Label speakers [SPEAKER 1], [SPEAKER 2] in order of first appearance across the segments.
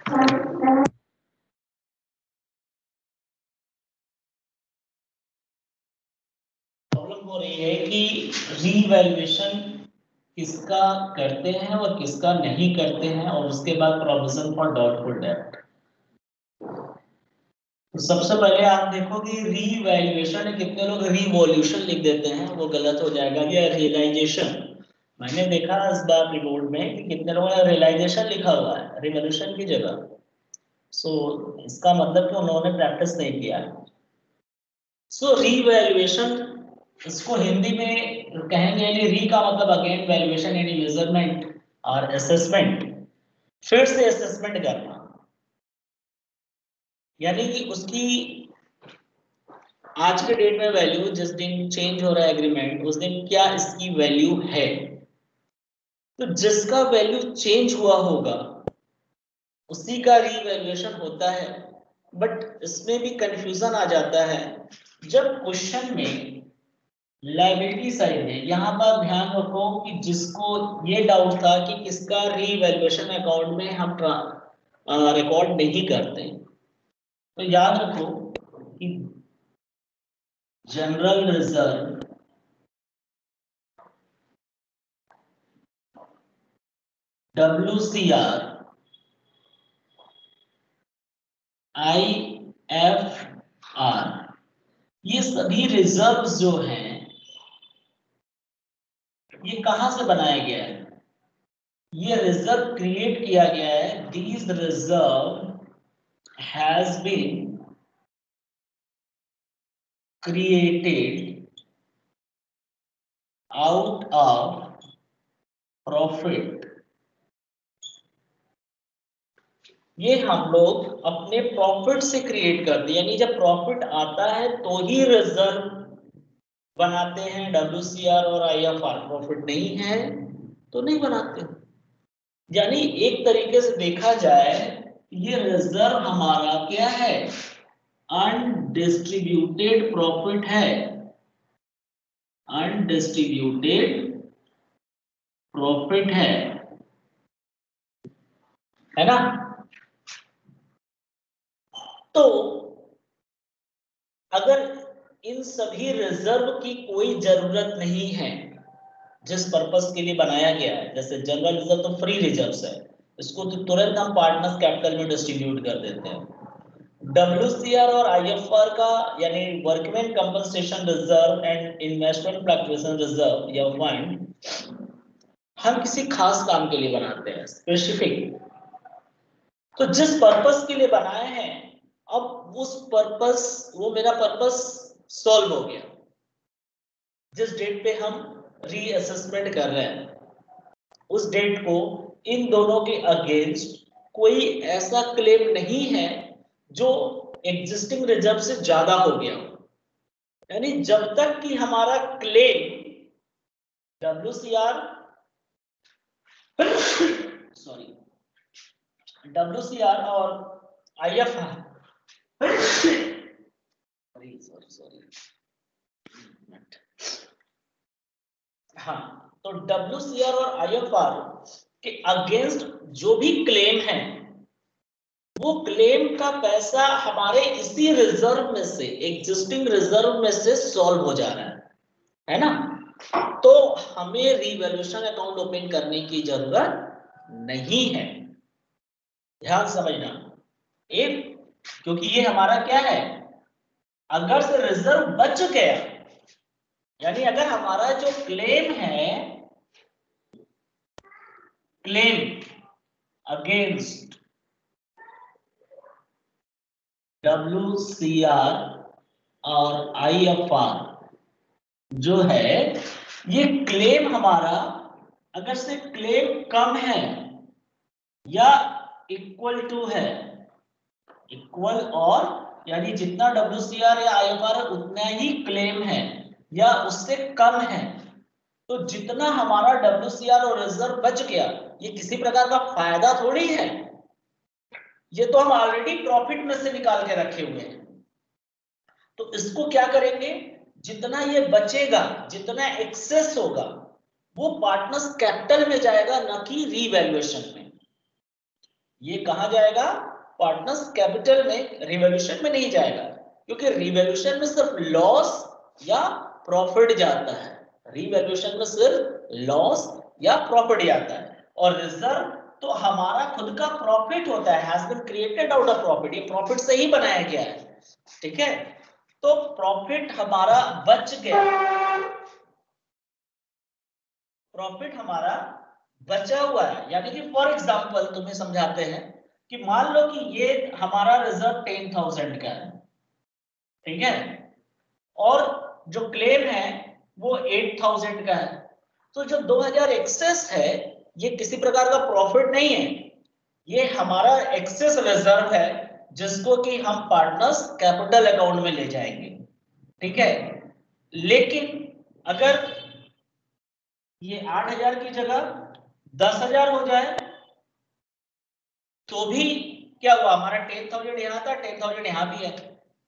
[SPEAKER 1] Problem हो रही है कि रीवैल्यूएशन किसका करते हैं और किसका नहीं करते हैं, और उसके बाद प्रोविजन फॉर डाउटफुल डेब्ट। तो सबसे पहले आप देखो कि रीवैल्यूएशन, कितने लोग रिवॉल्यूशन लिख देते हैं, वो गलत हो जाएगा। या रियलाइजेशन, मैंने देखा इस बार रिपोर्ट में कि कितने लोगों ने रियलाइजेशन लिखा हुआ है रिवॉल्यूशन की जगह। सो इसका मतलब कि उन्होंने प्रैक्टिस नहीं किया है। सो रीवैल्यूएशन, इसको हिंदी में कहेंगे यानी री का मतलब अगेन वैल्यूएशन यानी मेजरमेंट और असेसमेंट, फिर से असेसमेंट करना, यानी कि उसकी आज के डेट में वैल्यू, जिस दिन चेंज हो रहा है एग्रीमेंट उस दिन क्या इसकी वैल्यू है। तो जिसका वैल्यू चेंज हुआ होगा उसी का रीवैल्यूएशन होता है। बट इसमें भी कंफ्यूजन आ जाता है जब क्वेश्चन में लायबिलिटी साइड है। यहां पर ध्यान रखो कि जिसको ये डाउट था कि किसका रीवैल्यूएशन अकाउंट में हम रिकॉर्ड नहीं करते, तो याद रखो कि जनरल रिजर्व, WCR, IFR, ये सभी रिजर्व्स जो हैं ये कहां से बनाया गया है? ये रिजर्व क्रिएट किया गया है। These reserve has been created out of profit। ये हम लोग अपने प्रॉफिट से क्रिएट कर दिया, यानी जब प्रॉफिट आता है तो ही रिजर्व बनाते हैं WCR और IFR। प्रॉफिट नहीं है तो नहीं बनाते। यानी एक तरीके से देखा जाए ये रिजर्व हमारा क्या है? अनडिस्ट्रीब्यूटेड प्रॉफिट है। अनडिस्ट्रीब्यूटेड प्रॉफिट है ना? तो अगर इन सभी रिजर्व की कोई जरूरत नहीं है जिस पर्पस के लिए बनाया गया है, जैसे जनरल रिजर्व तो फ्री रिजर्व्स है, इसको तो तुरंत हम पार्टनर्स कैपिटल में डिस्ट्रीब्यूट कर देते हैं। WCR और IFR का यानी workman compensation reserve and investment fluctuation reserve या फंड हम किसी खास काम के लिए बनाते हैं, स्पेसिफिक। तो जिस पर्पस के लिए बनाए हैं, अब उस पर्पस, वो मेरा पर्पस सॉल्व हो गया। जिस डेट पे हम रीअसेसमेंट कर रहे हैं उस डेट को इन दोनों के अगेंस्ट कोई ऐसा क्लेम नहीं है जो एग्जिस्टिंग रिजर्व से ज्यादा हो गया हो। यानी जब तक कि हमारा क्लेम WCR सॉरी WCR और IFR सॉरी हाँ, तो WCR और IFR के अगेंस्ट जो भी क्लेम है वो क्लेम का पैसा हमारे इसी रिजर्व में से, एग्जिस्टिंग रिजर्व में से सॉल्व हो जा रहा है ना? तो हमें रिवैल्यूएशन अकाउंट ओपन करने की जरूरत नहीं है। ध्यान समझना, एक, क्योंकि ये हमारा क्या है, अगर से रिजर्व बच गया, यानी अगर हमारा जो क्लेम है, क्लेम अगेंस्ट WCR और IFR जो है, ये क्लेम हमारा अगर से क्लेम कम है या इक्वल टू है, इक्वल और यानी जितना WCR या IFR है उतना ही क्लेम है या उससे कम है, तो जितना हमारा WCR और रिजर्व बच गया ये किसी प्रकार का फायदा थोड़ी है, ये तो हम ऑलरेडी प्रॉफिट में से निकाल के रखे हुए हैं। तो इसको क्या करेंगे, जितना ये बचेगा, जितना एक्सेस होगा वो पार्टनर्स कैपिटल में जाएगा, ना कि रीवैल्यूएशन में। ये कहाँ जाएगा? पार्टनर्स कैपिटल में, रिवॉल्यूशन में नहीं जाएगा, क्योंकि रिवॉल्यूशन में सिर्फ लॉस या प्रॉफिट जाता है। रिवॉल्यूशन में सिर्फ लॉस या प्रॉफिट जाता है, और रिजर्व तो हमारा खुद का प्रॉफिट होता है, has been created out of profit, ये प्रॉफिट से ही बनाया गया है। ठीक है, तो प्रॉफिट हमारा बच गया, प्रॉफिट हमारा बचा हुआ है। यानी कि फॉर एग्जांपल तुम्हें समझाते हैं कि मान लो कि ये हमारा रिजर्व 10,000 का है, ठीक है, और जो क्लेम है वो 8,000 का है, तो जो 2,000 एक्सेस है ये किसी प्रकार का प्रॉफिट नहीं है, ये हमारा एक्सेस रिजर्व है, जिसको कि हम पार्टनर्स कैपिटल अकाउंट में ले जाएंगे। ठीक है, लेकिन अगर ये 8,000 की जगह 10,000 हो जाए तो भी क्या हुआ, हमारा 10,000 यहाँ था, 10,000 यहाँ भी है,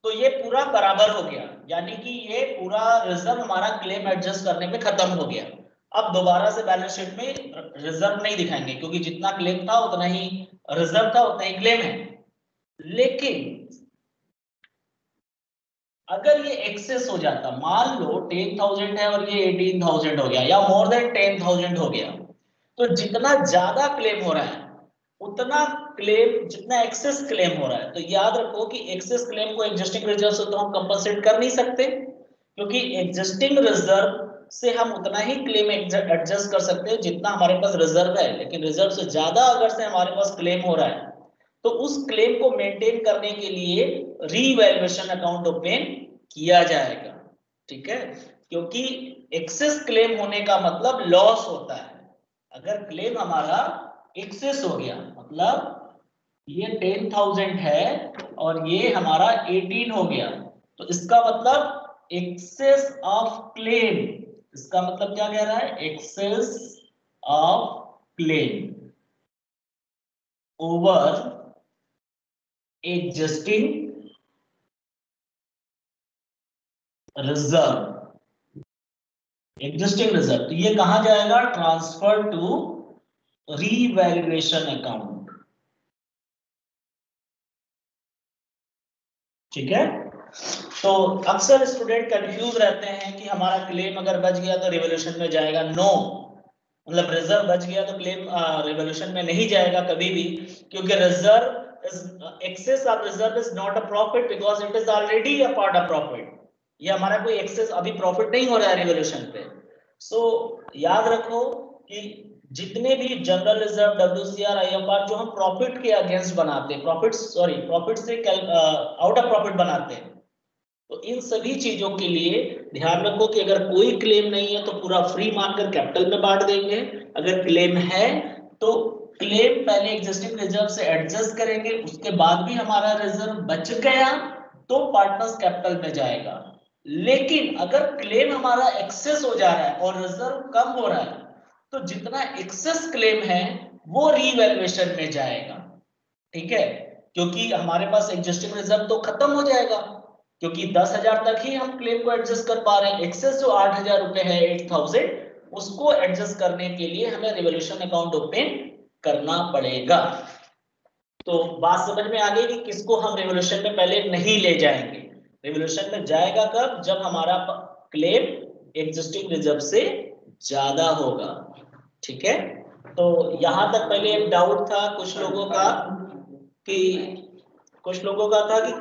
[SPEAKER 1] तो ये पूरा बराबर हो गया, यानी कि ये पूरा रिजर्व हमारा क्लेम एडजस्ट करने में खत्म हो गया। अब दोबारा से बैलेंस शीट में रिजर्व नहीं दिखाएंगे, क्योंकि जितना क्लेम था उतना ही रिजर्व था, उतना ही क्लेम है। लेकिन अगर ये एक्सेस हो जाता, मान लो 10,000 है और ये 18,000 हो गया, या मोर देन 10,000 हो गया, तो जितना ज्यादा क्लेम हो रहा है उतना क्लेम, जितना एक्सेस क्लेम हो रहा है, तो याद रखो कि एक्सेस क्लेम को एग्जिस्टिंग रिजर्व से तो हम कंपनसेट कर नहीं सकते, क्योंकि एग्जिस्टिंग रिजर्व से हम उतना ही क्लेम एडजस्ट कर सकते हैं जितना हमारे पास रिजर्व है, लेकिन रिजर्व से ज्यादा अगर से हमारे पास क्लेम हो रहा है तो उस क्लेम को मेंटेन करने के लिए रीवैल्यूएशन अकाउंट ओपन किया जाएगा। ठीक है, क्योंकि एक्सेस क्लेम होने का मतलब लॉस होता है। अगर क्लेम हमारा एक्सेस हो गया, मतलब ये 10,000 है और ये हमारा 18 हो गया, तो इसका मतलब एक्सेस ऑफ क्लेम, इसका मतलब क्या कह रहा है, excess of claim over existing reserve, existing reserve, तो ये कहां जाएगा, ट्रांसफर टू रीवैल्यूएशन अकाउंट। ठीक है, तो अक्सर स्टूडेंट कंफ्यूज रहते हैं कि हमारा क्लेम अगर बच गया तो रिवॉल्यूशन में जाएगा। नो, मतलब रिजर्व बच गया तो क्लेम रिवॉल्यूशन में नहीं जाएगा कभी भी, क्योंकि reserve is excess of reserve is not a profit because it is already a part of profit. ये हमारा कोई एक्सेस अभी प्रॉफिट नहीं हो रहा है रिवॉल्यूशन पे। सो याद रखो कि जितने भी जनरल रिजर्व, डब्ल्यूसीआर, आईएफआर जो हम प्रॉफिट के अगेंस्ट बनाते हैं, प्रॉफिट से आउट ऑफ प्रॉफिट बनाते हैं, तो इन सभी चीजों के लिए ध्यान रखो कि अगर कोई क्लेम नहीं है तो पूरा फ्री मानकर कैपिटल में बांट देंगे, अगर क्लेम है तो क्लेम पहले एग्जिस्टिंग रिजर्व से एडजस्ट करेंगे, उसके बाद भी हमारा रिजर्व बच गया तो पार्टनर्स कैपिटल में जाएगा। लेकिन अगर क्लेम हमारा एक्सेस हो जा रहा है और रिजर्व कम हो रहा है तो जितना एक्सेस क्लेम है वो रीवैल्यूएशन में जाएगा। ठीक है, क्योंकि हमारे पास एग्जिस्टिंग रिजर्व तो खत्म हो जाएगा, क्योंकि 10,000 तक ही हम क्लेम को एडजस्ट कर पा रहे हैं। एक्सेस जो 8,000 रुपए है, 8,000, उसको एडजस्ट करने के लिए हमें रिवॉल्यूशन अकाउंट ओपन करना पड़ेगा। तो बात समझ में आ गई कि किसको हम रिवॉल्यूशन में पहले नहीं ले जाएंगे। रिवॉल्यूशन में जाएगा कब, जब हमारा क्लेम एग्जिस्टिंग रिजर्व से ज्यादा होगा। ठीक है, तो यहां तक पहले एक डाउट था कुछ लोगों का कि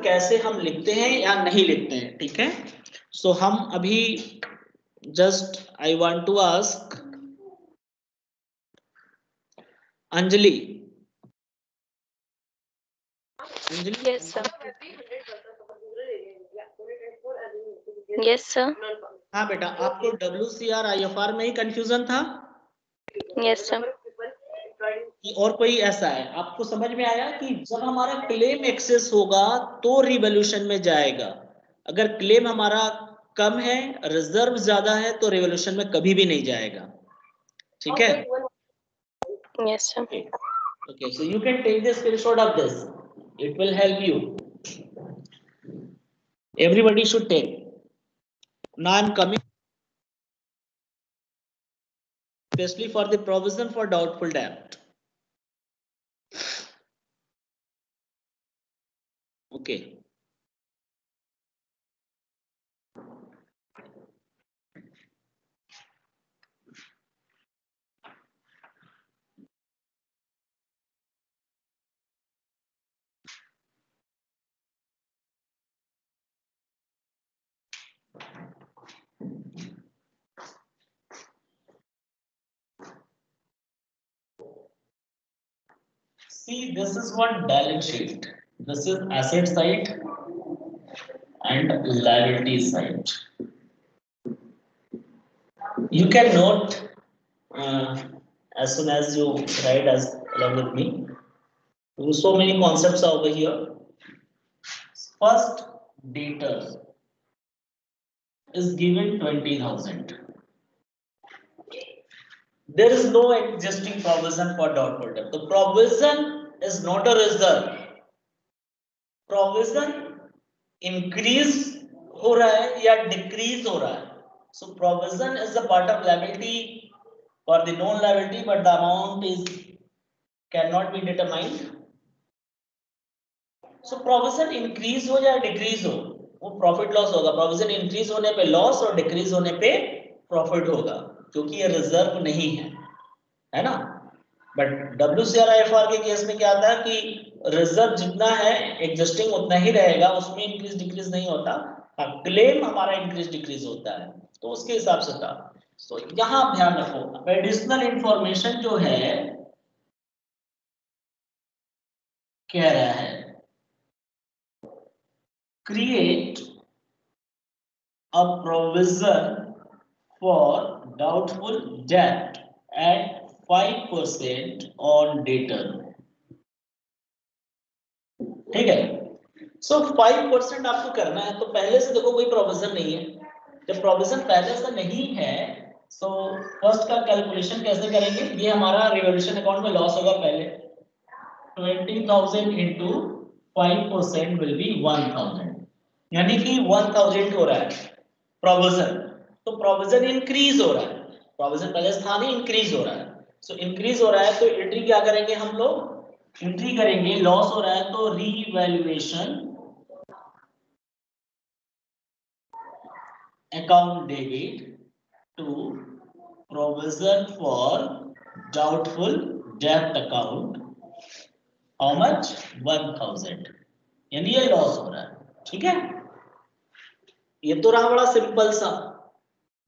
[SPEAKER 1] कैसे हम लिखते हैं या नहीं लिखते हैं। ठीक है, सो हम अभी just I want to ask Anjali.
[SPEAKER 2] Yes, sir. Yes, sir.
[SPEAKER 1] हाँ बेटा, आपको WCR IFR में ही कंफ्यूजन था?
[SPEAKER 2] Yes, sir.
[SPEAKER 1] कि और कोई ऐसा है आपको समझ में आया कि जब हमारा क्लेम एक्सेस होगा तो रिवॉल्यूशन में जाएगा, अगर क्लेम हमारा कम है, रिजर्व ज्यादा है, तो रिवॉल्यूशन में कभी भी नहीं जाएगा। ठीक है,
[SPEAKER 2] Yes, sir.
[SPEAKER 1] okay, so you can take the screenshot of this, it will help you, everybody should take. Now I am coming especially for the provision for doubtful debt. Okay See, this is what balance sheet. This is asset side and liability side. You can note as soon as you write as along with me. So many concepts are over here. First, debtor is given 20,000. There is no existing provision for doubtful debt. The provision is not a reserve. Provision increase हो रहा है या decrease हो रहा है. So provision is a part of liability for the known liability, but the amount is cannot be determined. So provision increase हो या decrease हो, वो profit loss होगा. Provision increase होने पे loss और decrease होने पे profit होगा, क्योंकि ये reserve नहीं है ना. बट WCRIFR के केस में क्या आता है कि रिजर्व जितना है एग्जिस्टिंग उतना ही रहेगा, उसमें इंक्रीज डिक्रीज नहीं होता. क्लेम हमारा इंक्रीज डिक्रीज होता है, तो उसके हिसाब से था. तो यहां ध्यान रखो, एडिशनल इंफॉर्मेशन जो है कह रहा है create a provision for doubtful debt at 5% on debtor. ठीक है. सो 5% आपको करना है, तो पहले से देखो कोई प्रोविजन नहीं है. जब प्रोविजन पहले से नहीं है, सो फर्स्ट का कैलकुलेशन कैसे करेंगे. ये हमारा रिवॉल्यूशन अकाउंट में लॉस होगा. पहले 20,000 इंटू 5% विल बी 1,000, यानी कि 1,000 हो रहा है प्रोविजन. तो प्रोविजन इंक्रीज हो रहा है. प्रोविजन पहले था नहीं, इंक्रीज हो रहा है. सो इंक्रीज हो रहा है, तो एंट्री क्या करेंगे हम लोग. एंट्री करेंगे लॉस हो रहा है तो revaluation account debit to provision for doubtful debt account. How much 1,000, यानी ये लॉस हो रहा है. ठीक है. ये तो रहा बड़ा सिंपल सा.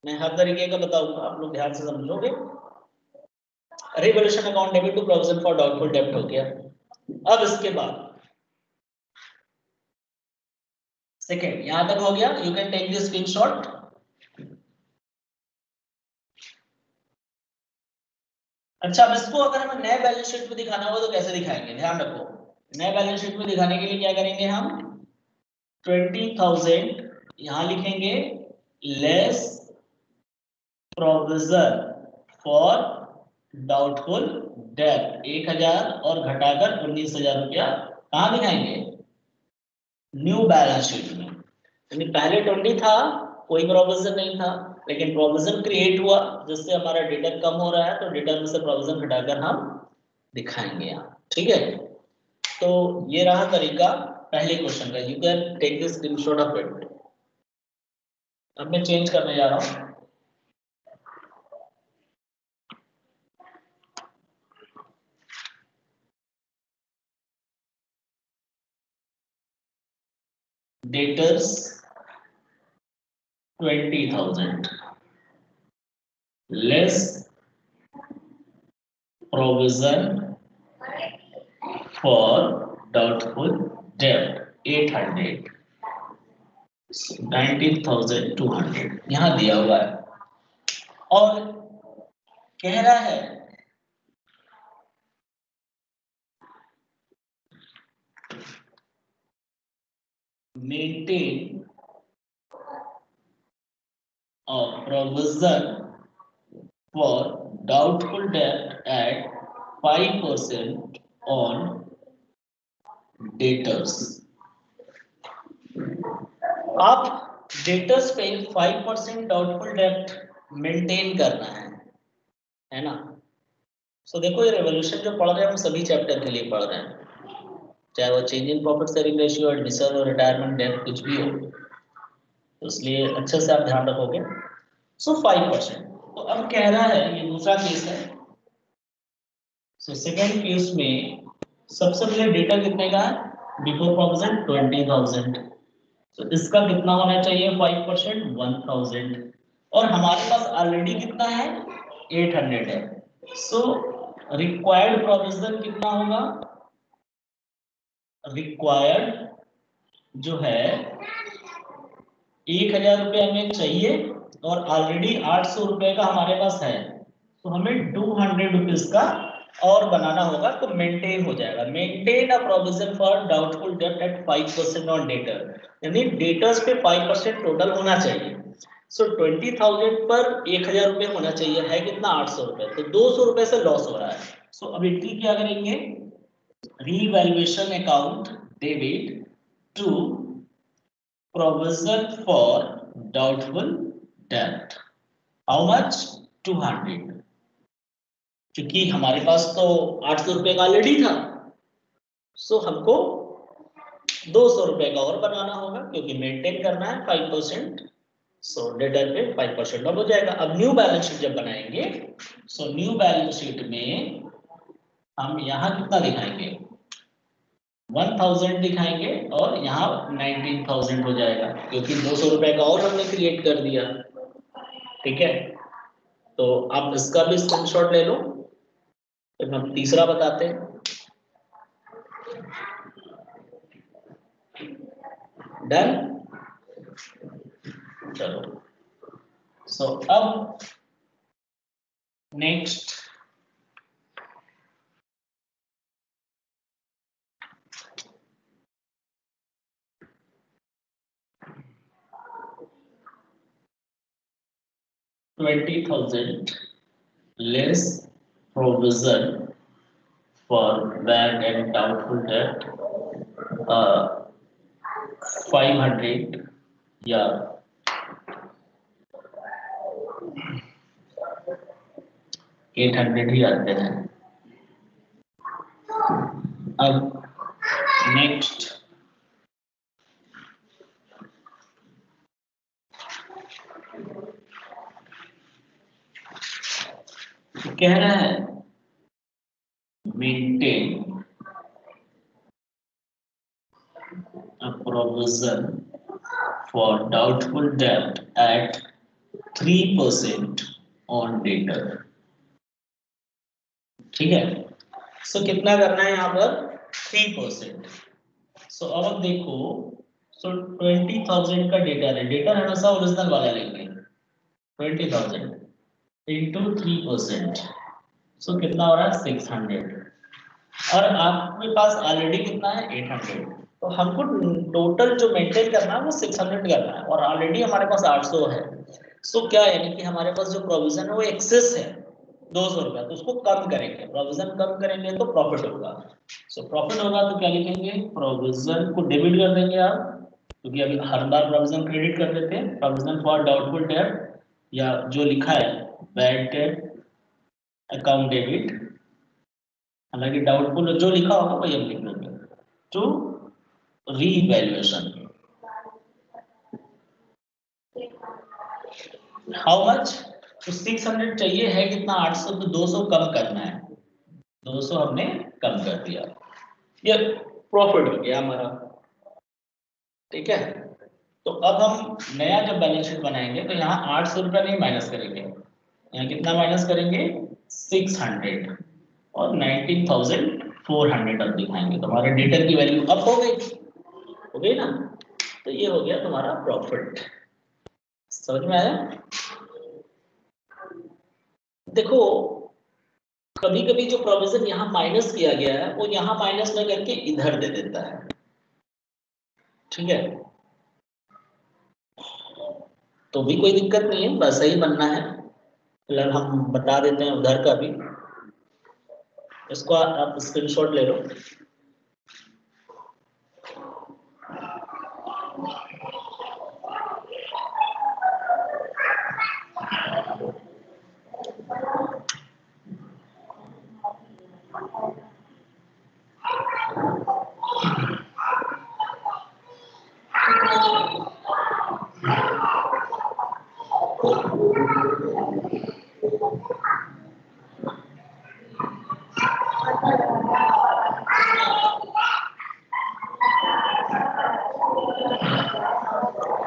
[SPEAKER 1] मैं हर तरीके का बताऊंगा, आप लोग ध्यान से समझोगे. Revaluation account debit to provision for doubtful debt हो गया. अब इसके बाद सेकेंड यहां तक हो गया. You can take this screenshot. अच्छा, अब इसको अगर हमें नए बैलेंस शीट में दिखाना होगा तो कैसे दिखाएंगे. ध्यान रखो, नए बैलेंस शीट में दिखाने के लिए क्या करेंगे हम. 20,000 यहां लिखेंगे less provision for doubtful date 1,000 और घटाकर 19,000 रुपया कहां दिखाएंगे. न्यू बैलेंस शीट में. यानी पहले 20 था, कोई प्रोविजन नहीं था, लेकिन प्रोविजन क्रिएट हुआ जिससे हमारा डेटर कम हो रहा है, तो डेटर में से प्रोविजन घटाकर हम दिखाएंगे यहाँ. ठीक है. तो ये रहा तरीका पहले क्वेश्चन का. You can take this screenshot of it. अब मैं चेंज करने जा रहा हूँ. Debtors 20,000 less provision for doubtful debt 800, 19,200 यहां दिया हुआ है. और कह रहा है maintain a provision for doubtful debt at 5% on debtors. आप डेटर्स पे 5% डाउटफुल डेट मेंटेन करना है ना. सो देखो, ये रेवोल्यूशन जो पढ़ रहे हैं हम सभी चैप्टर के लिए पढ़ रहे हैं, चाहे वो change in profit sharing ratio, admission और रिटायरमेंट डेट कुछ भी हो, तो इसलिए अच्छे से आप ध्यान रखोगे। सो 5%। तो अब कह रहा है, ये दूसरा केस है। सो सेकेंड केस में सबसे पहले डेटा कितने का है, बिफोर प्रोविजन 20,000। तो इसका कितना होना चाहिए 5%, 1,000। और हमारे पास ऑलरेडी कितना है 800 है। सो रिक्वायर्ड प्रोविजन कितना होगा, रिक्वायर्ड जो है 1,000 रुपये हमें चाहिए और ऑलरेडी 800 रुपये का हमारे पास है, तो हमें 200 रुपीज का और बनाना होगा, तो मेंटेन हो जाएगा। Maintain a provision for doubtful debt at 5% on debtor, यानी डेटर्स पे 5% टोटल होना चाहिए। सो 20,000 पर 1,000 रुपये होना चाहिए, है कितना 800 रुपये, तो 200 रुपये से लॉस हो रहा है। सो अब इनकी क्या करेंगे, revaluation account debit to provision for doubtful debt, how much 200, क्योंकि हमारे पास तो 800 रुपये का ऑलरेडी था, सो हमको 200 रुपये का और बनाना होगा, क्योंकि मेंटेन करना है 5%। सो डेटर पे 5% अब हो जाएगा। अब न्यू बैलेंस शीट जब बनाएंगे, सो न्यू बैलेंस शीट में हम यहाँ कितना दिखाएंगे 1,000 दिखाएंगे और यहाँ 19,000 हो जाएगा, क्योंकि 200 रुपये का और हमने क्रिएट कर दिया। ठीक है, तो आप इसका भी स्क्रीनशॉट ले लो, फिर हम तीसरा बताते हैं। डन, चलो। सो अब next $20,000 less provision for bad and doubtful debt, 500 या 800 ही आते हैं। अब नेक्स्ट कह रहा है maintain a provision for doubtful debt at 3% on debtor। ठीक है, सो कितना करना है यहाँ पर 3%। सो अब देखो, सो 20,000 का डेटर है, डेटर हमेशा ओरिजिनल वाला लेंगे, 20,000 इंटू 3%, सो कितना हो रहा है 600। और आपके पास ऑलरेडी कितना है 800, तो हमको टोटल जो मेंटेन करना है वो 600 करना है, और ऑलरेडी हमारे पास 800 है। सो क्या यानी कि हमारे पास जो प्रोविजन है वो एक्सेस है 200 रुपया, तो उसको कम करेंगे, प्रोविजन कम करेंगे तो प्रॉफिट होगा। सो प्रॉफिट होगा तो क्या लिखेंगे, प्रोविजन को डेबिट कर देंगे आप, क्योंकि अभी हर बार प्रोविजन क्रेडिट कर देते हैं, प्रोविजन फॉर डाउटफुल डेट, या जो लिखा है बैड डेट अकाउंट डेबिट, हालांकि डाउटफुल जो लिखा होगा वही हम लिख देंगे, टू रीवैल्यूएशन। हाउ मच, तो 600 चाहिए, है कितना 800, तो 200 कम करना है, 200 हमने कम कर दिया, ये प्रॉफिट हो गया हमारा। ठीक है, तो अब हम नया जब बैलेंस शीट बनाएंगे तो यहाँ 800 रुपया नहीं माइनस करेंगे, यहाँ कितना माइनस करेंगे 600, और 19,400 अब दिखाएंगे, तो हमारे डेटर की वैल्यू अप हो गई ना, तो ये हो गया तुम्हारा प्रॉफिट। समझ में आया? देखो कभी कभी जो प्रोविजन यहाँ माइनस किया गया है वो यहाँ माइनस न करके इधर दे देता है। ठीक है, तो भी कोई दिक्कत नहीं है, वैसा ही बनना है। फिलहाल हम बता देते हैं उधर का भी, इसको आप स्क्रीनशॉट ले लो।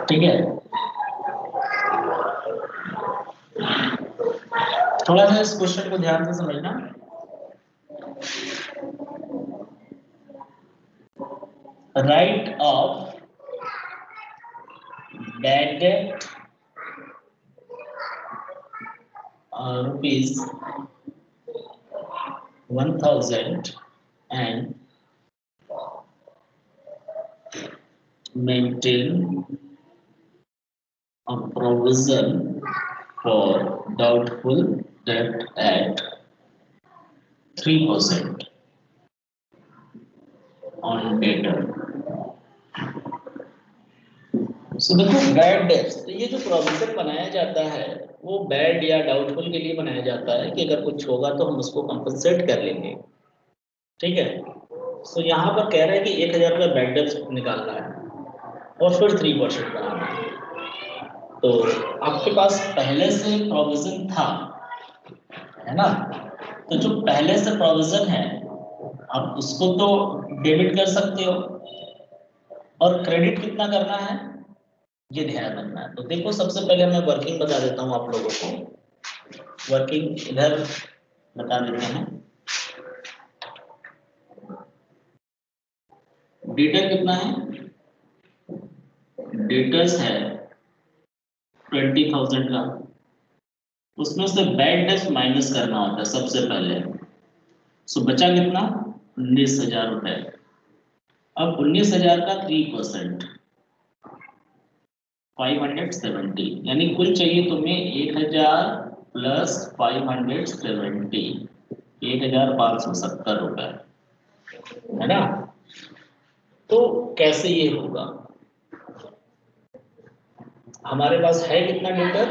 [SPEAKER 1] ठीक है, थोड़ा सा इस क्वेश्चन को ध्यान से समझना। Right of bad debt rupees 1000 and maintain a provision for doubtful debt at 3% on debtor. So देखो बैड डेट्स, तो ये जो प्रोविजन बनाया जाता है वो बैड या डाउटफुल के लिए बनाया जाता है कि अगर कुछ होगा तो हम उसको कंपनसेट कर लेंगे। ठीक है, तो यहाँ पर कह रहे हैं कि 1000 रुपये बैड डेट्स निकालना है और फिर 3% बनाना है। तो आपके पास पहले से प्रोविजन था, है ना, तो जो पहले से प्रोविजन है आप उसको तो डेबिट कर सकते हो, और क्रेडिट कितना करना है ये ध्यान रखना है। तो देखो सबसे पहले मैं वर्किंग बता देता हूँ आप लोगों को। वर्किंग इधर बता देते हैं। डेटर कितना है, डेटर्स है 20,000 का, उसमें से बैड डेट्स माइनस करना होता है सबसे पहले। सो बचा कितना, 19,000 रुपए। अब 19,000 का 3% 570, यानी कुल चाहिए तुम्हें 1,000 प्लस 570, 1,570 रुपए, है ना। तो कैसे ये होगा, हमारे पास है कितना डेटर,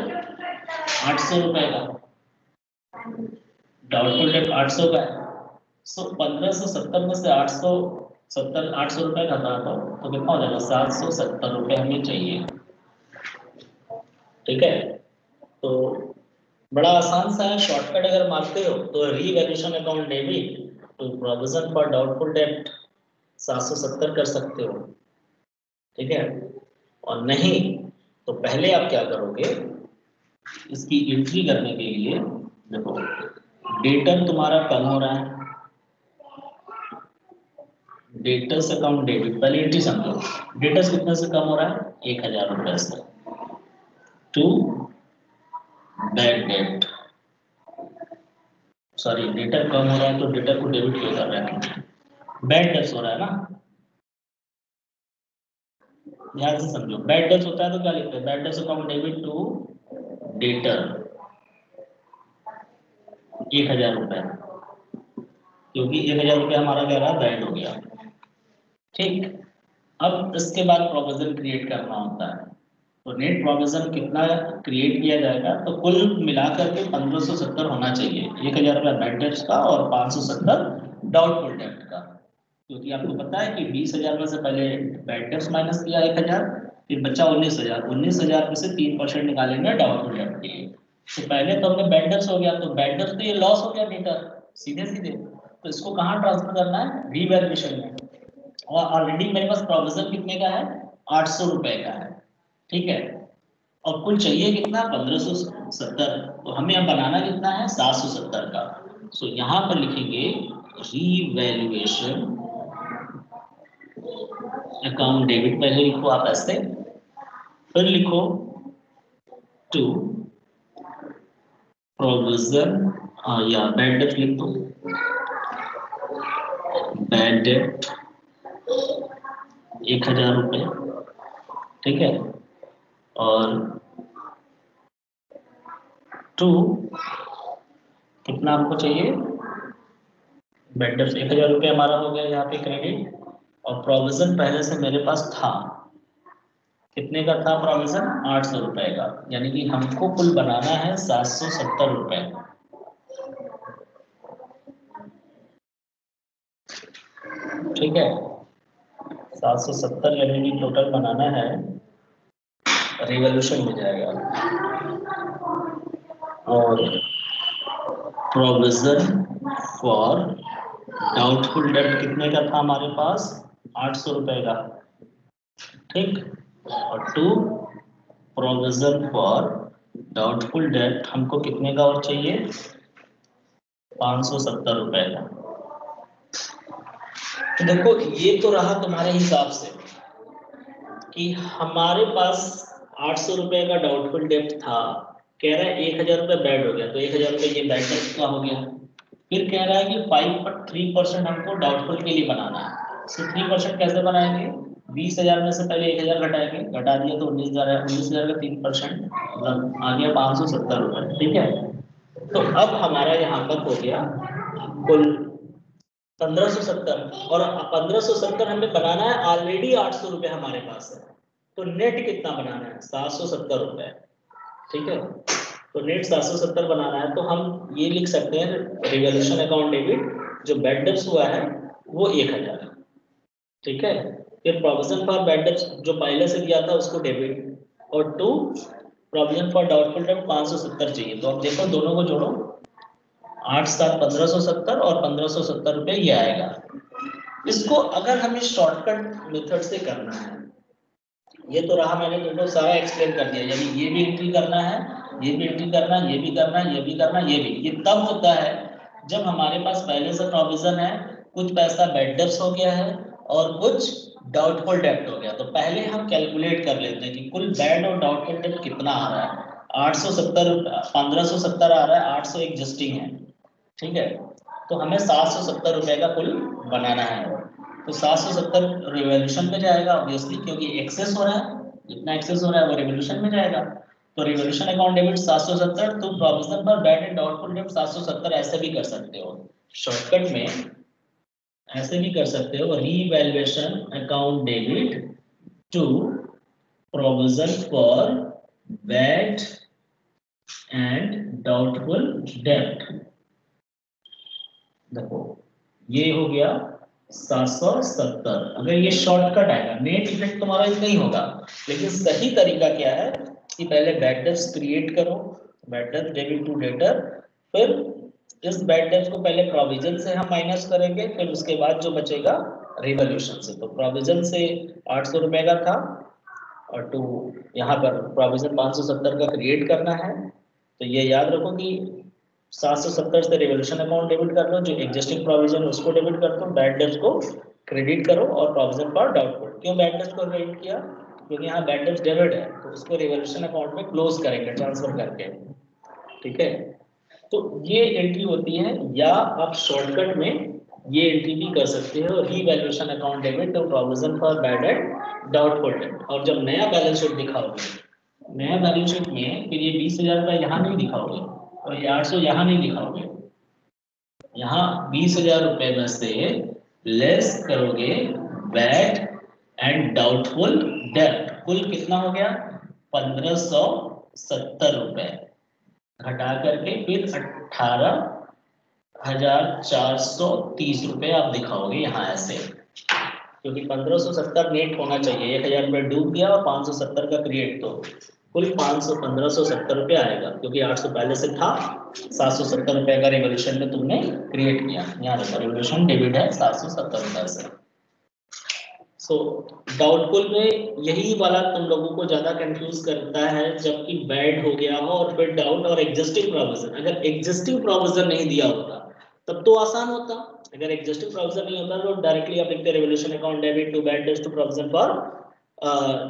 [SPEAKER 1] 800 रुपए का, डाउटफुल डेट 800 का है। सो 1570 में से 800 रुपए घटा दो तो कितना हो जाएगा, 770 रुपए हमें चाहिए। ठीक है, तो बड़ा आसान सा है, शॉर्टकट अगर मारते हो तो रीवैल्यूएशन अकाउंट डेबिट तो प्रोविजन फॉर डाउटफुल डेट 770 कर सकते हो। ठीक है, और नहीं तो पहले आप क्या करोगे, इसकी एंट्री करने के लिए देखो डेटर तुम्हारा कम हो रहा है, डेटर्स अकाउंट डेबिट, पहले एंट्री समझो, डेटर्स कितने से कम हो रहा है, 1,000 रुपए से, to bad debt, sorry debtor कम हो रहा है तो डेटर को डेबिट क्यों कर रहे हैं, बैड डेट्स हो रहा है ना, ध्यान से समझो। बैड डेट्स होता है तो क्या लिखते हैं, bad debts account debit to debtor 1,000 रुपए, क्योंकि 1,000 रुपए हमारा क्या रहा, बैड हो गया। ठीक, अब इसके बाद प्रोविजन क्रिएट करना होता है, तो नेट प्रोविजन कितना क्रिएट किया जाएगा, तो कुल मिलाकर के 1570 होना चाहिए, 1,000 रुपये बैड डेट्स का और 570 डाउटफुल डेट का, क्योंकि आपको पता है कि 20,000 में से पहले बैड डेट्स माइनस किया 1,000, फिर बचा 19,000, 19,000 में से 3% निकालेंगे डाउटफुल डेट के लिए। तो पहले तो हमने बैड डेट्स हो गया, तो बैड डेट्स तो ये लॉस हो गया डेटर सीधे सीधे, तो इसको कहाँ ट्रांसफर करना है, रीवैल्यूएशन में, और ऑलरेडी मेरे पास प्रोविजन कितने का है, 800 रुपए का है। ठीक है, और कुल चाहिए कितना, 1570, तो हमें अब बनाना कितना है, 770 का। सो यहाँ पर लिखेंगे रीवैल्यूएशन अकाउंट डेबिट, पहले लिखो आप ऐसे, फिर लिखो टू प्रोविजन, या बैड डेट लिख दो, बैड डेट 1,000 रुपए। ठीक है, और टू कितना हमको चाहिए, बैड डेट 1,000 रुपये हमारा हो गया यहाँ पे क्रेडिट, और प्रोविजन पहले से मेरे पास था, कितने का था प्रोविजन, 800 रुपए का, यानी कि हमको कुल बनाना है 770 रुपए। ठीक है, 770 यानी कि टोटल बनाना है, रिवॉल्यूशन में जाएगा, और प्रोविजन फॉर डाउटफुल डेब्ट कितने का था हमारे पास? 800 रुपए का, ठीक। और टू प्रोविजन फॉर डाउटफुल डेब्ट हमको कितने का और चाहिए? 570 रुपए का। तो देखो ये तो रहा तुम्हारे हिसाब से कि हमारे पास 800 रुपए का डाउटफुल डेब्ट था, कह रहा है 1000 रुपए बैड हो गया, तो 1000 रुपए ये बैड डेब्ट का हो गया। फिर कह रहा है कि 3% हमको डाउटफुल के लिए बनाना है। सो 3% कैसे बनाएंगे? 20,000 में से पहले 1000 घटाएंगे, घटा दिया तो 19,000 है, 19,000 का 3% मतलब आ गया 570 रुपए, ठीक है। तो अब हमारा यहाँ पर हो गया कुल 1570, और 1570 हमें बनाना है, ऑलरेडी 800 रुपए हमारे पास है, तो नेट कितना बनाना है? 770 रुपए, ठीक है। तो नेट 770 बनाना है, तो हम ये लिख सकते हैं रिवॉल्यूशन अकाउंट डेबिट जो बैड डेब्ट्स हुआ है वो 1000 है, ठीक है। फिर प्रोविजन फॉर बैड डेब्ट्स जो पहले से दिया था उसको डेबिट, और टू प्रोविजन फॉर डाउटफुल डेब्ट 570 चाहिए। तो अब देखो दोनों को जोड़ो, 8 7 1570 और 1570 रुपए ये आएगा। इसको अगर हमें शॉर्टकट मेथड से करना है, ये तो रहा, मैंने तुमको सारा एक्सप्लेन कर दिया, यानी ये भी एंट्री करना है, ये भी एंट्री करना है, ये भी करना है, ये भी करना है, ये भी। ये तब होता है जब हमारे पास पहले से प्रोविजन है, कुछ पैसा बैड डेब्ट्स हो गया है और कुछ डाउटफुल डेब्ट हो गया। तो पहले हम कैलकुलेट कर लेते हैं कि कुल बैड और डाउटफुल डेब्ट कितना आ रहा है। 870 1570 आ रहा है, 800 एग्जिस्टिंग है, ठीक है। तो हमें 770 रुपए का कुल बनाना है। तो 770 रिवॉल्यूशन में जाएगा ऑब्वियसली, क्योंकि एक्सेस हो रहा है, जितना एक्सेस हो रहा है वो रिवॉल्यूशन में जाएगा। तो रिवॉल्यूशन अकाउंट डेबिट 770, तो प्रोविजन पर बैड एंड डाउटफुल डेब्ट 770 ऐसे भी कर सकते हो, शॉर्टकट में ऐसे भी कर सकते हो, revaluation account debit to provision for bad and doubtful डेब्ट। देखो ये हो गया 770। अगर ये शॉर्टकट आएगा, नेट इफेक्ट तुम्हारा इतना ही होगा, लेकिन सही तरीका क्या है कि पहले बैड डेब्ट्स क्रिएट करो, बैड डेब्ट डेबिट टू डेटर, फिर इस बैड डेब्ट्स को पहले प्रोविजन से हम माइनस करेंगे, फिर उसके बाद जो बचेगा रिवॉल्यूशन से। तो प्रोविजन से 800 रुपए का था, और टू यहाँ पर प्रोविजन 570 का क्रिएट करना है। तो ये याद रखो कि 770 से रिवॉल्यूशन अकाउंट डेबिट कर लो, जो एग्जिस्टिंग प्रोविजन उसको डेबिट कर दो, बैड डेब्ट्स को क्रेडिट करो, और प्रोविजन फॉर डाउटफुल। क्यों बैड डेब्ट्स को क्रेडिट किया? क्योंकि यहाँ बैड डेब्ट्स डेबिट है, तो उसको रिवॉल्यूशन अकाउंट में क्लोज करेंगे ट्रांसफर करके, ठीक है। तो ये एंट्री होती है, या आप शॉर्टकट में ये एंट्री भी कर सकते हो, रीवैल्यूएशन अकाउंट डेबिट और provision for bad and doubtful डेब्ट। और जब नया बैलेंस शीट दिखाओगे, नया बैलेंस शीट में फिर ये 20,000 रुपये यहाँ नहीं दिखाओगे, और ये 800 यहाँ नहीं दिखाओगे, यहाँ 20,000 रुपए में से लेस करोगे बैड एंड डाउटफुल डेब्ट। कुल कितना हो गया? 1570 रुपए, घटा करके फिर 18,430 रुपए आप दिखाओगे यहाँ ऐसे, क्योंकि 1570 नेट होना चाहिए, 1,000 रुपये डूब गया और 570 का क्रिएट, तो कुल 1570 रुपये आएगा, क्योंकि 800 पहले से था, 770 रुपये का रिवॉल्यूशन में तुमने क्रिएट किया। यहाँ देखो रिवॉल्यूशन डेबिट है 770 रुपये से। सो डाउटफुल में यही वाला तुम लोगों को ज्यादा कंफ्यूज करता है, जबकि बैड हो गया हो और फिर डाउट और एग्जिस्टिंग प्रोविजन। अगर एग्जिस्टिंग प्रोविजन नहीं दिया होता तब तो आसान होता, अगर एग्जिस्टिंग प्रोविजन नहीं होता तो डायरेक्टली आप लिखते revaluation account debit to bad debts to provision for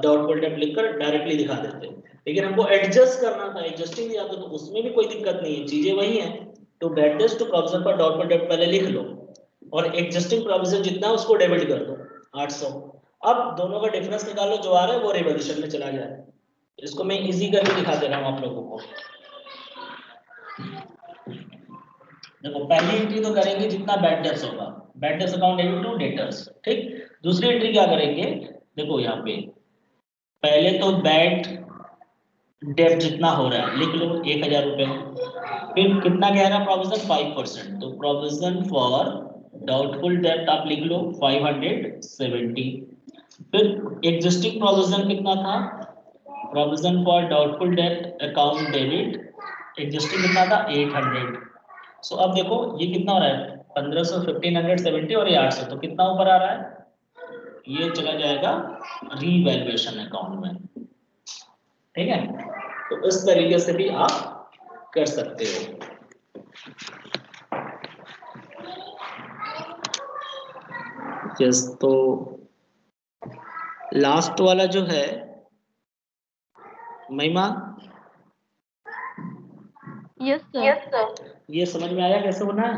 [SPEAKER 1] doubtful डेब्ट लिखकर डायरेक्टली दिखा देते। लेकिन हमको एडजस्ट करना था, एग्जिस्टिंग दिया था तो उसमें भी कोई दिक्कत नहीं है, चीजें वही हैं। To bad debts to provision for doubtful डेब्ट पहले लिख लो, और एग्जिस्टिंग प्रोविजन जितना उसको डेबिट कर दो 800। अब दोनों का डिफरेंस निकालो, जो आ रहा है वो रिवॉल्यूशन में चला जाए। इसको मैं इजी करके दिखा दे रहा हूं आप लोगों को। देखो पहली एंट्री तो करेंगे जितना बैड डेब्ट्स होगा, bad debts account debit to debtors, ठीक। दूसरी एंट्री क्या करेंगे? देखो यहाँ पे पहले तो बैड डेब्ट जितना हो रहा है लिख लो 1,000 रुपए, फिर कितना कह रहा है प्रोविजन 5%, तो प्रोविजन फॉर डाउटफुल डेब्ट आप लिख लो 570। फिर एग्जिस्टिंग प्रोविजन कितना था? प्रोविजन फॉर डाउटफुल डेब्ट अकाउंट डेबिट एग्जिस्टिंग कितना था? 800। सो अब देखो ये कितना हो रहा है, 1500, 1570 और ये 800, तो कितना ऊपर आ रहा है? ये चला जाएगा रीवैल्यूएशन अकाउंट में। ठीक है, तो इस तरीके से भी आप कर सकते हो। यस, तो लास्ट वाला जो है महिमा,
[SPEAKER 2] यस सर।
[SPEAKER 1] ये समझ में आया कैसे होना है?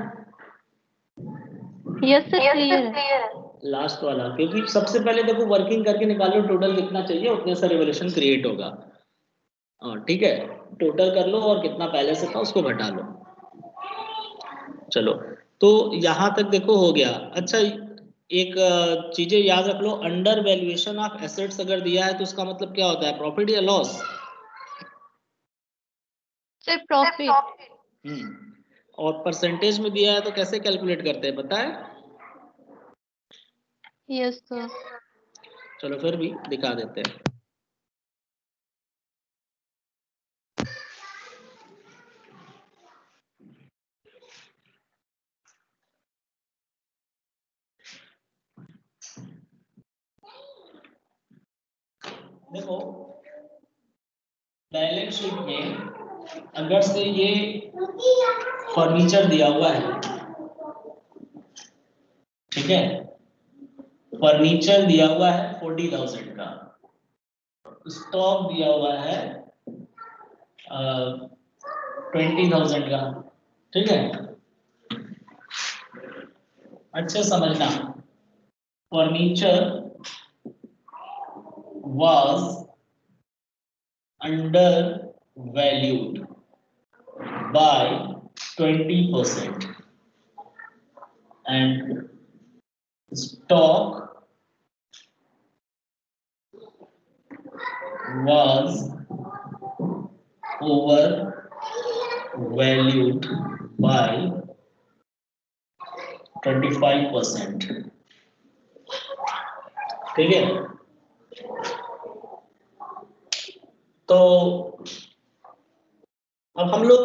[SPEAKER 2] यस सर, क्लियर है।
[SPEAKER 1] लास्ट वाला, क्योंकि सबसे पहले देखो वर्किंग करके निकालो टोटल कितना चाहिए, उतने से रिवोल्यूशन क्रिएट होगा। ठीक है, टोटल कर लो और कितना पहले से था उसको घटा लो। चलो, तो यहां तक देखो हो गया। अच्छा, एक चीजें याद रख लो, अंडर वैल्यूएशन ऑफ एसेट्स अगर दिया है तो उसका मतलब क्या होता है, प्रॉफिट या लॉस?
[SPEAKER 2] Sir profit.
[SPEAKER 1] और परसेंटेज में दिया है तो कैसे कैलकुलेट करते हैं पता है?
[SPEAKER 2] Yes sir.
[SPEAKER 1] चलो फिर भी दिखा देते हैं। देखो बैलेंस शीट में अगर से ये फर्नीचर दिया हुआ है, ठीक है, फर्नीचर दिया हुआ है 40,000 का, स्टॉक दिया हुआ है 20,000 का। ठीक है, अच्छे समझना, furniture was undervalued by 20% and stock was overvalued by 25%। ठीक है, तो अब हम लोग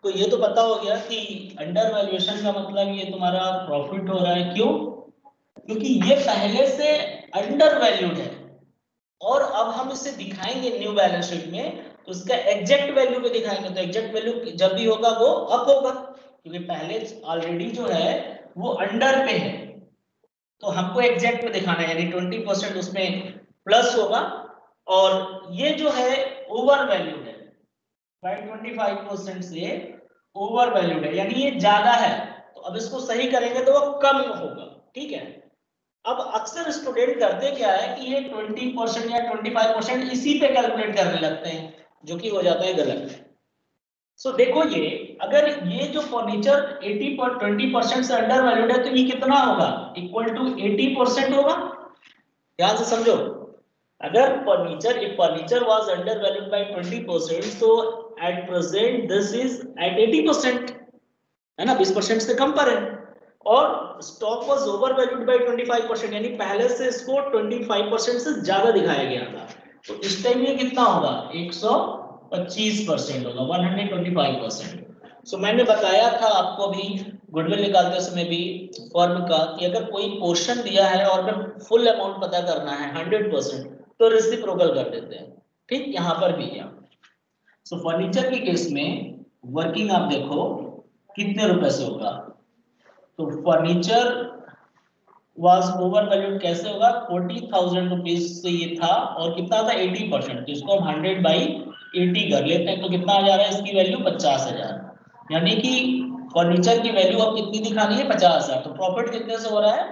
[SPEAKER 1] को ये तो पता हो गया कि अंडर वैल्यूएशन का मतलब ये तुम्हारा प्रॉफिट हो रहा है। क्यों? क्योंकि ये पहले से अंडर वैल्यूड है और अब हम इसे दिखाएंगे न्यू बैलेंस शीट में तो उसका एग्जैक्ट वैल्यू पे दिखाएंगे। तो एग्जैक्ट वैल्यू जब भी होगा वो अप होगा, क्योंकि पहले ऑलरेडी जो है वो अंडर पे है, तो हमको एग्जैक्ट में दिखाना है, यानी 20% उसमें प्लस होगा और ये जो है ओवर वैल्यूड है, बाय 25% से ओवर वैल्यूड है, यानी ये ज्यादा है। तो अब इसको सही करेंगे तो वो कम होगा। ठीक है, अब अक्सर स्टूडेंट करते क्या है कि ये 20% या 25% इसी पे कैलकुलेट करने लगते हैं, जो कि हो जाता है गलत। सो देखो, ये अगर ये जो फर्नीचर 20% से अंडर वैल्यूड है तो ये कितना होगा, इक्वल टू 80% होगा। ध्यान से समझो, अगर furniture was under valued bye 20%, so at present this is at 80%, है ना, 20% से कम पर है। और stock was over valued bye 25%, यानी पहले से इसको 25% से ज्यादा दिखाया गया था। तो इस टाइम ये कितना होगा, 125% होगा, 125%। सो मैंने बताया था आपको अभी गुडविल निकालते समय भी फर्म का कि अगर कोई पोर्शन दिया है और अगर फुल अमाउंट पता करना है 100% तो रेसिप्रोकल कर देते हैं। ठीक, यहां पर भी है। सो फर्नीचर के केस में वर्किंग आप देखो कितने रुपए से होगा, तो फर्नीचर वाज ओवर वैल्यूड कैसे होगा, 40,000 रुपीज से ये था और कितना था 80%, जिसको हम 100/80 कर लेते हैं तो कितना आ जा रहा है, इसकी वैल्यू 50,000। यानी कि फर्नीचर की वैल्यू अब कितनी दिखानी है, 50,000। तो प्रॉफिट कितने से हो रहा है,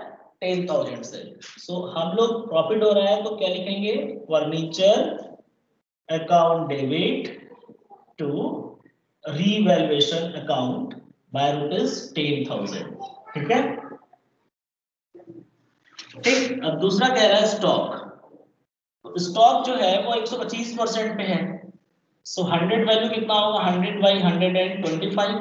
[SPEAKER 1] 10,000 से। सो हम लोग प्रॉफिट हो रहा है तो क्या लिखेंगे, furniture account debit to revaluation account by ₹10,000। ठीक है, ठीक। अब दूसरा कह रहा है स्टॉक, तो स्टॉक जो है वो 125% पे है। सो 100 वैल्यू कितना होगा, 100/125।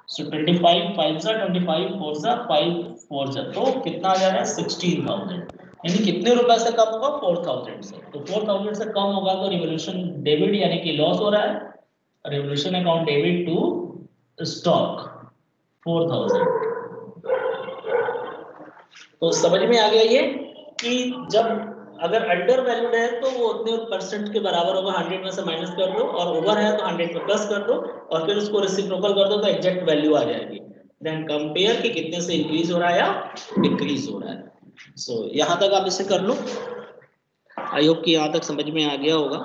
[SPEAKER 1] सो 25 5 जा 25 4 जा 5 4 जा, तो कितना आ जा रहा है 16,000। यानी कितने रुपए से कम होगा, 4,000 से। तो 4,000 से कम होगा तो रिवोल्यूशन डेबिट यानी कि लॉस हो रहा है, revaluation account debit to stock 4,000। तो समझ में आ गया ये कि जब अगर अंडर वैल्यूड है तो वो उतने परसेंट के बराबर होगा, 100 में से माइनस कर दो, और ओवर है तो 100 में प्लस कर दो, और फिर उसको रेसिप्रोकल कर दो तो एग्जैक्ट वैल्यू आ जाएगी। देन कंपेयर कि कितने से इंक्रीज हो रहा है या डिक्रीज हो रहा है। सो यहाँ तक आप इसे कर लो। आई होप कि यहाँ तक समझ में आ गया होगा।